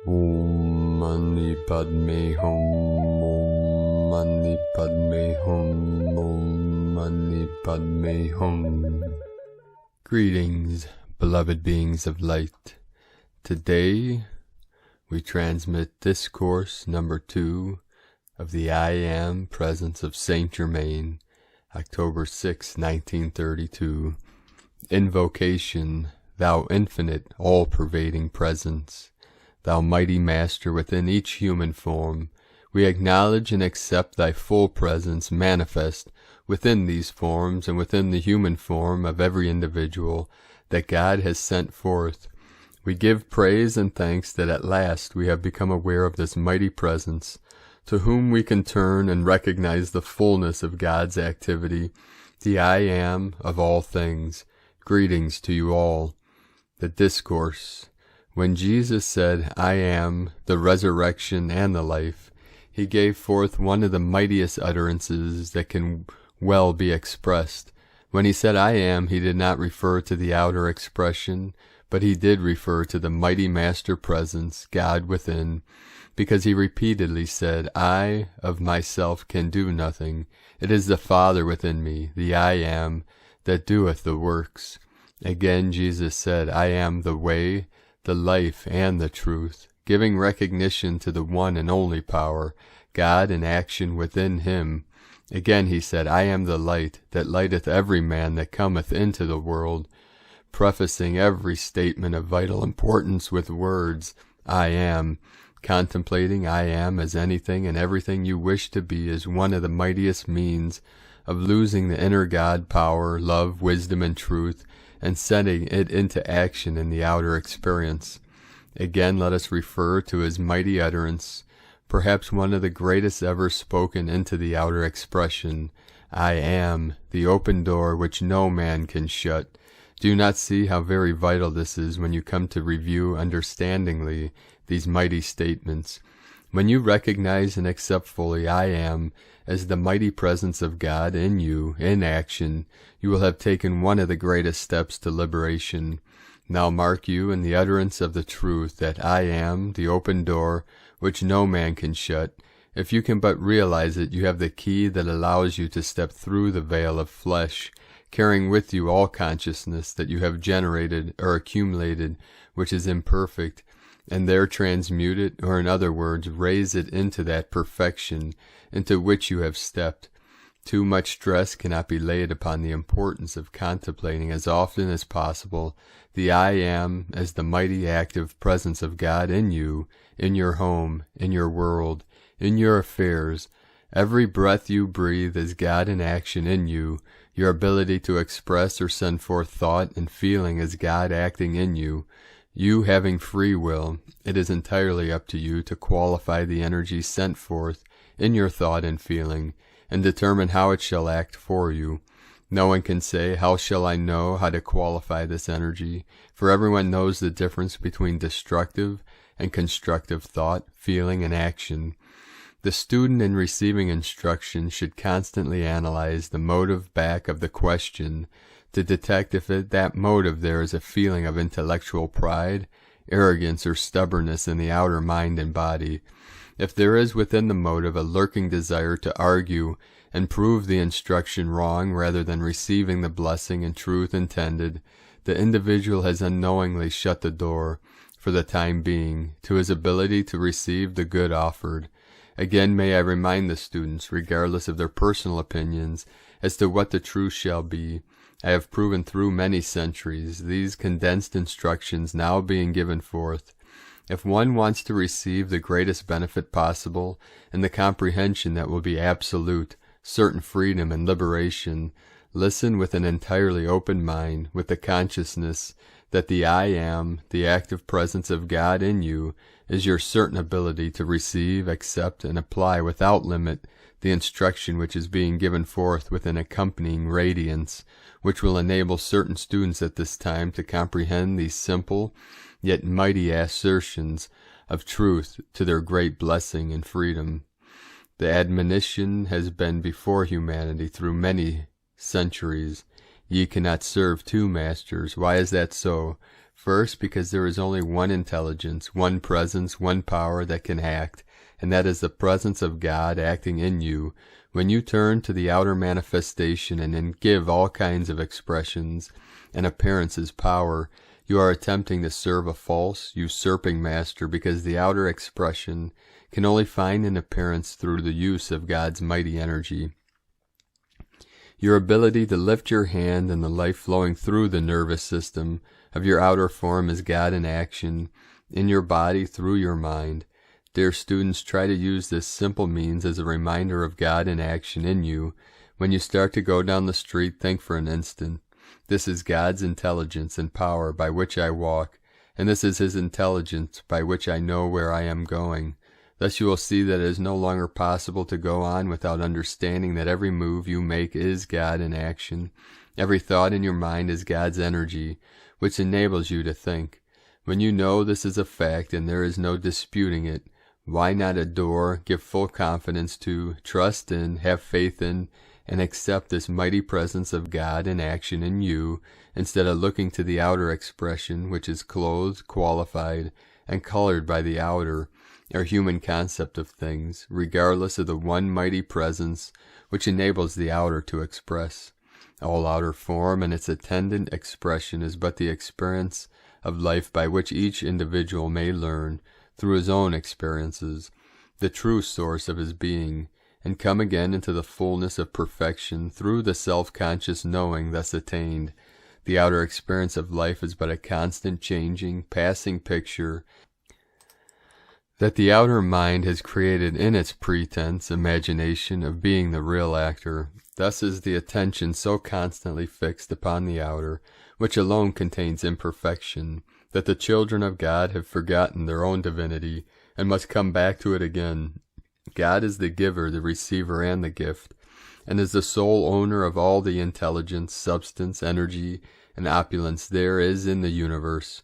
Om Mani Padme Hum, Om Mani Padme Hum, Om Mani Padme Hum. Greetings, beloved beings of light. Today we transmit Discourse number 2 of the I Am Presence of Saint Germain, October 6, 1932. Invocation, thou infinite, all-pervading presence. Thou mighty Master within each human form, we acknowledge and accept thy full presence manifest within these forms and within the human form of every individual that God has sent forth. We give praise and thanks that at last we have become aware of this mighty presence, to whom we can turn and recognize the fullness of God's activity, the I Am of all things. Greetings to you all. The Discourse. When Jesus said, I am the resurrection and the life, he gave forth one of the mightiest utterances that can well be expressed. When he said, I am, he did not refer to the outer expression, but he did refer to the mighty Master Presence, God within, because he repeatedly said, I of myself can do nothing. It is the Father within me, the I am, that doeth the works. Again Jesus said, I am the way, the life, and the truth, giving recognition to the one and only power, God in action within him. Again he said, I am the light, that lighteth every man that cometh into the world, prefacing every statement of vital importance with words, I am, contemplating I am as anything and everything you wish to be is one of the mightiest means of losing the inner God power, love, wisdom, and truth, and setting it into action in the outer experience. Again, let us refer to his mighty utterance, perhaps one of the greatest ever spoken into the outer expression, I am, the open door which no man can shut. Do you not see how very vital this is when you come to review understandingly these mighty statements? When you recognize and accept fully I am as the mighty presence of God in you, in action, you will have taken one of the greatest steps to liberation. Now mark you in the utterance of the truth that I am the open door which no man can shut. If you can but realize it, you have the key that allows you to step through the veil of flesh, carrying with you all consciousness that you have generated or accumulated, which is imperfect, and there transmute it, or in other words, raise it into that perfection into which you have stepped. Too much stress cannot be laid upon the importance of contemplating as often as possible the I am as the mighty active presence of God in you, in your home, in your world, in your affairs. Every breath you breathe is God in action in you. Your ability to express or send forth thought and feeling is God acting in you. You having free will, it is entirely up to you to qualify the energy sent forth in your thought and feeling, and determine how it shall act for you. No one can say, how shall I know how to qualify this energy? For everyone knows the difference between destructive and constructive thought, feeling, and action. The student in receiving instruction should constantly analyze the motive back of the question, to detect if that motive there is a feeling of intellectual pride, arrogance, or stubbornness in the outer mind and body. If there is within the motive a lurking desire to argue and prove the instruction wrong rather than receiving the blessing and truth intended, the individual has unknowingly shut the door, for the time being, to his ability to receive the good offered. Again may I remind the students, regardless of their personal opinions, as to what the truth shall be. I have proven through many centuries, these condensed instructions now being given forth. If one wants to receive the greatest benefit possible, and the comprehension that will be absolute, certain freedom and liberation, listen with an entirely open mind, with the consciousness that the I am, the active presence of God in you, is your certain ability to receive, accept, and apply without limit the instruction which is being given forth with an accompanying radiance, which will enable certain students at this time to comprehend these simple yet mighty assertions of truth to their great blessing and freedom. The admonition has been before humanity through many centuries. Ye cannot serve two masters. Why is that so? First, because there is only one intelligence, one presence, one power that can act, and that is the presence of God acting in you. When you turn to the outer manifestation and then give all kinds of expressions and appearances power, you are attempting to serve a false, usurping master, because the outer expression can only find an appearance through the use of God's mighty energy. Your ability to lift your hand and the life flowing through the nervous system of your outer form is God in action, in your body through your mind. Dear students, try to use this simple means as a reminder of God in action in you. When you start to go down the street, think for an instant, this is God's intelligence and power by which I walk, and this is His intelligence by which I know where I am going. Thus you will see that it is no longer possible to go on without understanding that every move you make is God in action. Every thought in your mind is God's energy, which enables you to think. When you know this is a fact and there is no disputing it, why not adore, give full confidence to, trust in, have faith in, and accept this mighty presence of God in action in you, instead of looking to the outer expression, which is clothed, qualified, and colored by the outer, or human concept of things, regardless of the one mighty presence which enables the outer to express. All outer form and its attendant expression is but the experience of life by which each individual may learn, through his own experiences, the true source of his being, and come again into the fullness of perfection through the self-conscious knowing thus attained. The outer experience of life is but a constant changing, passing picture that the outer mind has created in its pretense, imagination of being the real actor. Thus is the attention so constantly fixed upon the outer, which alone contains imperfection, that the children of God have forgotten their own divinity, and must come back to it again. God is the giver, the receiver, and the gift, and is the sole owner of all the intelligence, substance, energy, and opulence there is in the universe.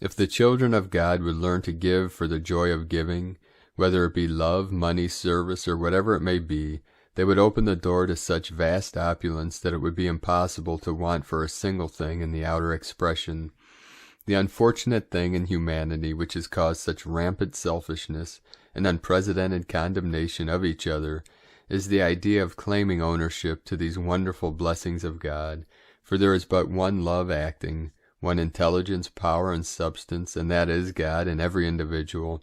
If the children of God would learn to give for the joy of giving, whether it be love, money, service, or whatever it may be, they would open the door to such vast opulence that it would be impossible to want for a single thing in the outer expression. The unfortunate thing in humanity which has caused such rampant selfishness and unprecedented condemnation of each other is the idea of claiming ownership to these wonderful blessings of God, for there is but one love acting, one intelligence, power, and substance, and that is God in every individual.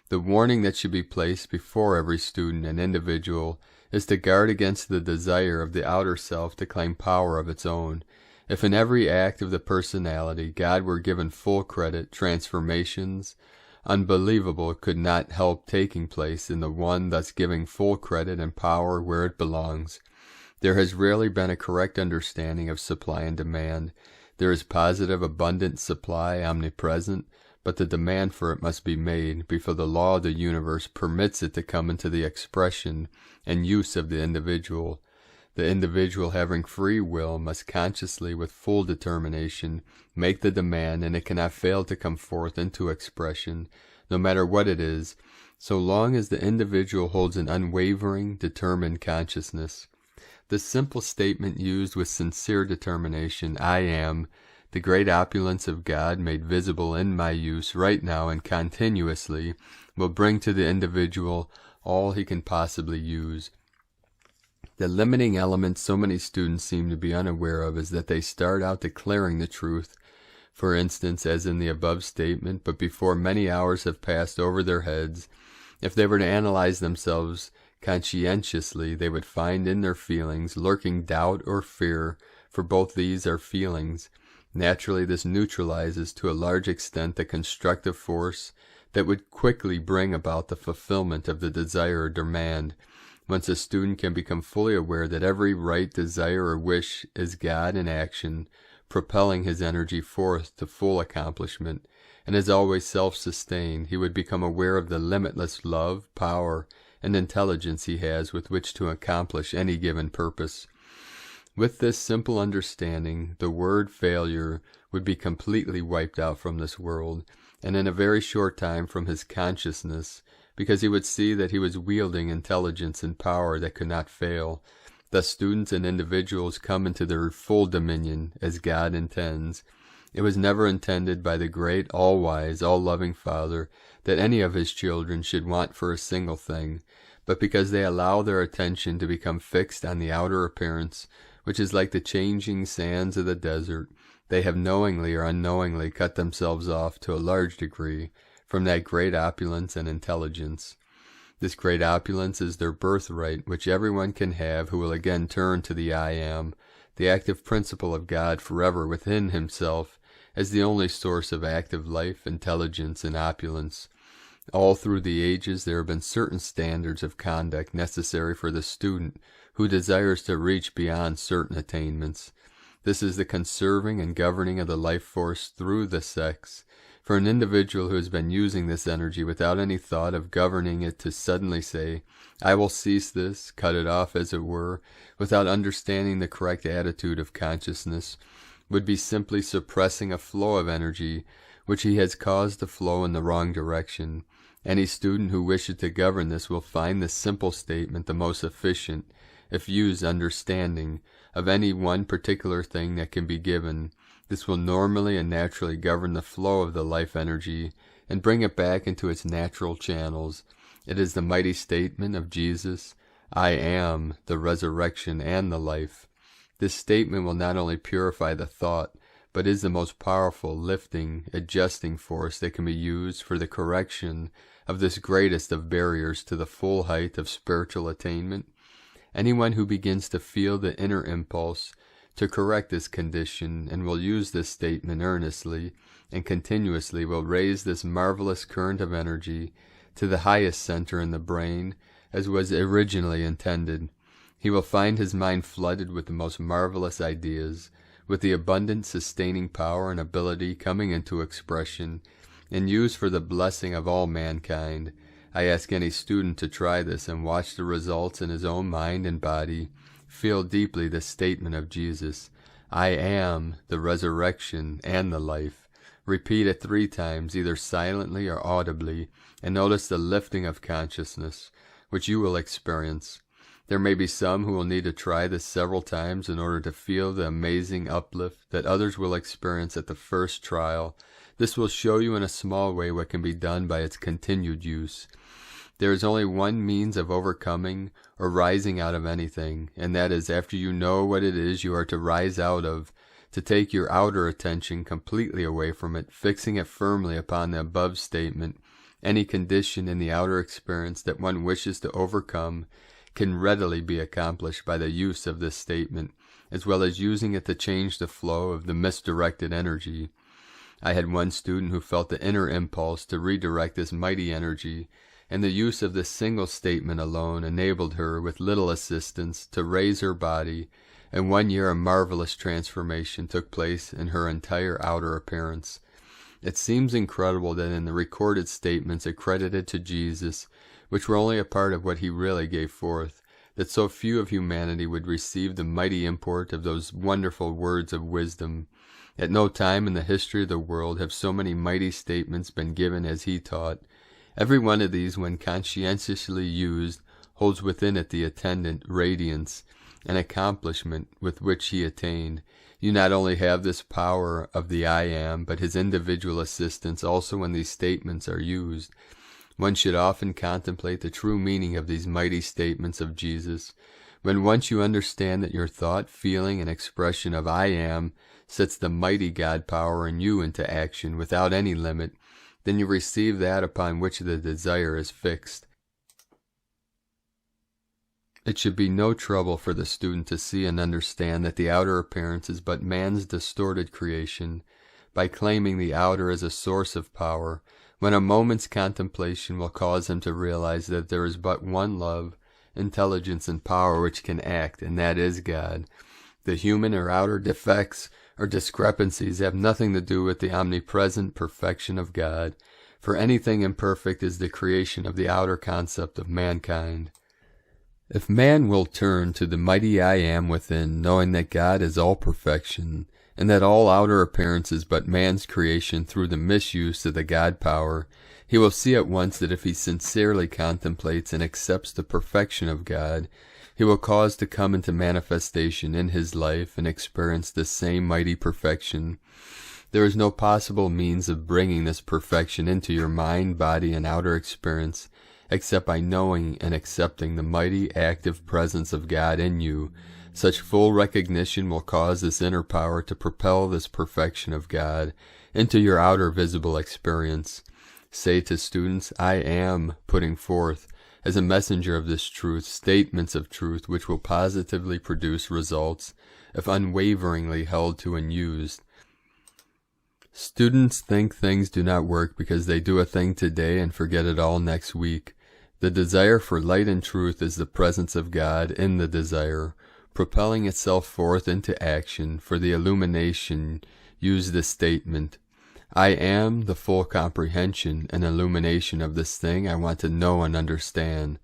The warning that should be placed before every student and individual is to guard against the desire of the outer self to claim power of its own. If in every act of the personality God were given full credit, transformations unbelievable could not help taking place in the one thus giving full credit and power where it belongs. There has rarely been a correct understanding of supply and demand. There is positive abundant supply omnipresent, but the demand for it must be made before the law of the universe permits it to come into the expression and use of the individual. The individual, having free will, must consciously, with full determination, make the demand, and it cannot fail to come forth into expression, no matter what it is, so long as the individual holds an unwavering, determined consciousness. This simple statement used with sincere determination, I am, the great opulence of God made visible in my use right now and continuously, will bring to the individual all he can possibly use. The limiting element so many students seem to be unaware of is that they start out declaring the truth, for instance, as in the above statement, but before many hours have passed over their heads, if they were to analyze themselves conscientiously, they would find in their feelings lurking doubt or fear, for both these are feelings. Naturally, this neutralizes to a large extent the constructive force that would quickly bring about the fulfillment of the desire or demand. Once a student can become fully aware that every right desire or wish is God in action, propelling his energy forth to full accomplishment, and is always self-sustained, he would become aware of the limitless love, power, and intelligence he has with which to accomplish any given purpose. With this simple understanding, the word failure would be completely wiped out from this world, and in a very short time from his consciousness, because he would see that he was wielding intelligence and power that could not fail. Thus students and individuals come into their full dominion, as God intends, It was never intended by the great, all-wise, all-loving Father that any of his children should want for a single thing, but because they allow their attention to become fixed on the outer appearance, which is like the changing sands of the desert, they have knowingly or unknowingly cut themselves off to a large degree from that great opulence and intelligence. This great opulence is their birthright, which everyone can have who will again turn to the I Am, the active principle of God forever within himself, as the only source of active life, intelligence, and opulence. All through the ages there have been certain standards of conduct necessary for the student who desires to reach beyond certain attainments. This is the conserving and governing of the life force through the sex. For an individual who has been using this energy without any thought of governing it to suddenly say, I will cease this, cut it off as it were, without understanding the correct attitude of consciousness, would be simply suppressing a flow of energy which he has caused to flow in the wrong direction. Any student who wishes to govern this will find this simple statement the most efficient, if used understanding, of any one particular thing that can be given. This will normally and naturally govern the flow of the life energy and bring it back into its natural channels. It is the mighty statement of Jesus, I am the resurrection and the life. This statement will not only purify the thought, but is the most powerful, lifting, adjusting force that can be used for the correction of this greatest of barriers to the full height of spiritual attainment. Anyone who begins to feel the inner impulse to correct this condition and will use this statement earnestly and continuously will raise this marvelous current of energy to the highest center in the brain as was originally intended. He will find his mind flooded with the most marvelous ideas, with the abundant sustaining power and ability coming into expression and used for the blessing of all mankind. I ask any student to try this and watch the results in his own mind and body. Feel deeply the statement of Jesus, I am the resurrection and the life. Repeat it 3 times, either silently or audibly, and notice the lifting of consciousness, which you will experience. There may be some who will need to try this several times in order to feel the amazing uplift that others will experience at the first trial. This will show you in a small way what can be done by its continued use. There is only one means of overcoming or rising out of anything, and that is after you know what it is you are to rise out of, to take your outer attention completely away from it, fixing it firmly upon the above statement. Any condition in the outer experience that one wishes to overcome can readily be accomplished by the use of this statement, as well as using it to change the flow of the misdirected energy. I had one student who felt the inner impulse to redirect this mighty energy, and the use of this single statement alone enabled her, with little assistance, to raise her body. In 1 year a marvelous transformation took place in her entire outer appearance. It seems incredible that in the recorded statements accredited to Jesus, which were only a part of what he really gave forth, that so few of humanity would receive the mighty import of those wonderful words of wisdom. At no time in the history of the world have so many mighty statements been given as he taught. Every one of these, when conscientiously used, holds within it the attendant radiance and accomplishment with which he attained. You not only have this power of the I Am, but his individual assistance also when these statements are used. One should often contemplate the true meaning of these mighty statements of Jesus. When once you understand that your thought, feeling, and expression of I Am sets the mighty God power in you into action without any limit, then you receive that upon which the desire is fixed. It should be no trouble for the student to see and understand that the outer appearance is but man's distorted creation. By claiming the outer as a source of power, when a moment's contemplation will cause him to realize that there is but one love, intelligence, and power which can act, and that is God. The human or outer defects or discrepancies have nothing to do with the omnipresent perfection of God, for anything imperfect is the creation of the outer concept of mankind. If man will turn to the mighty I Am within, knowing that God is all perfection, and that all outer appearance is but man's creation through the misuse of the God power, he will see at once that if he sincerely contemplates and accepts the perfection of God, he will cause to come into manifestation in his life and experience the same mighty perfection. There is no possible means of bringing this perfection into your mind, body, and outer experience, except by knowing and accepting the mighty, active presence of God in you. Such full recognition will cause this inner power to propel this perfection of God into your outer visible experience. Say to students, I am putting forth, as a messenger of this truth, statements of truth which will positively produce results if unwaveringly held to and used. Students think things do not work because they do a thing today and forget it all next week. The desire for light and truth is the presence of God in the desire, propelling itself forth into action. For the illumination, use this statement. I am the full comprehension and illumination of this thing I want to know and understand.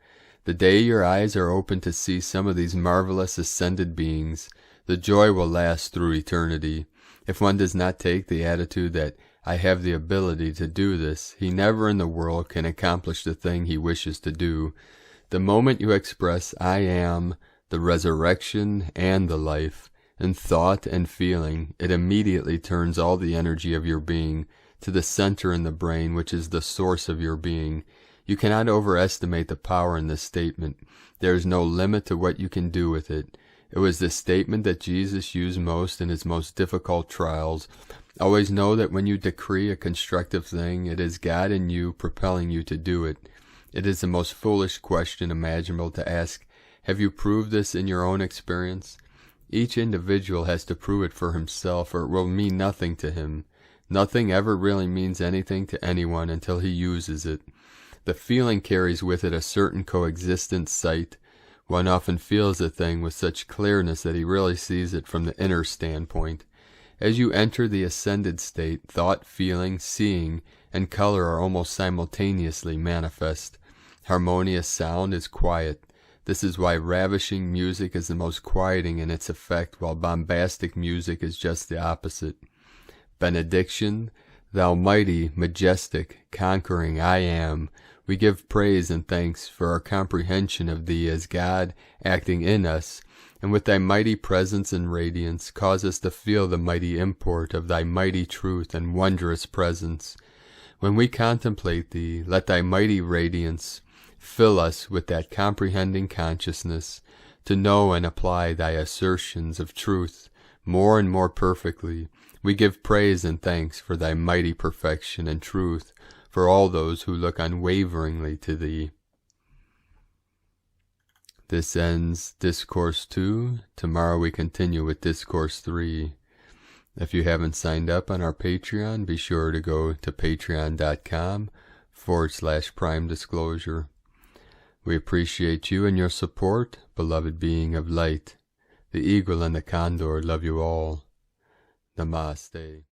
The day your eyes are open to see some of these marvelous ascended beings, the joy will last through eternity. If one does not take the attitude that I have the ability to do this, he never in the world can accomplish the thing he wishes to do. The moment you express I am, the resurrection and the life, in thought and feeling, it immediately turns all the energy of your being to the center in the brain, which is the source of your being. You cannot overestimate the power in this statement. There is no limit to what you can do with it. It was the statement that Jesus used most in his most difficult trials. Always know that when you decree a constructive thing, it is God in you propelling you to do it. It is the most foolish question imaginable to ask, have you proved this in your own experience? Each individual has to prove it for himself, or it will mean nothing to him. Nothing ever really means anything to anyone until he uses it. The feeling carries with it a certain coexistent sight. One often feels a thing with such clearness that he really sees it from the inner standpoint. As you enter the ascended state, thought, feeling, seeing, and color are almost simultaneously manifest. Harmonious sound is quiet. This is why ravishing music is the most quieting in its effect, while bombastic music is just the opposite. Benediction, thou mighty, majestic, conquering I am, we give praise and thanks for our comprehension of thee as God acting in us, and with thy mighty presence and radiance cause us to feel the mighty import of thy mighty truth and wondrous presence. When we contemplate thee, let thy mighty radiance fill us with that comprehending consciousness, to know and apply thy assertions of truth more and more perfectly. We give praise and thanks for thy mighty perfection and truth for all those who look unwaveringly to thee. This ends Discourse 2. Tomorrow we continue with Discourse 3. If you haven't signed up on our Patreon, be sure to go to patreon.com/Prime Disclosure. We appreciate you and your support, beloved being of light. The eagle and the condor love you all. Namaste.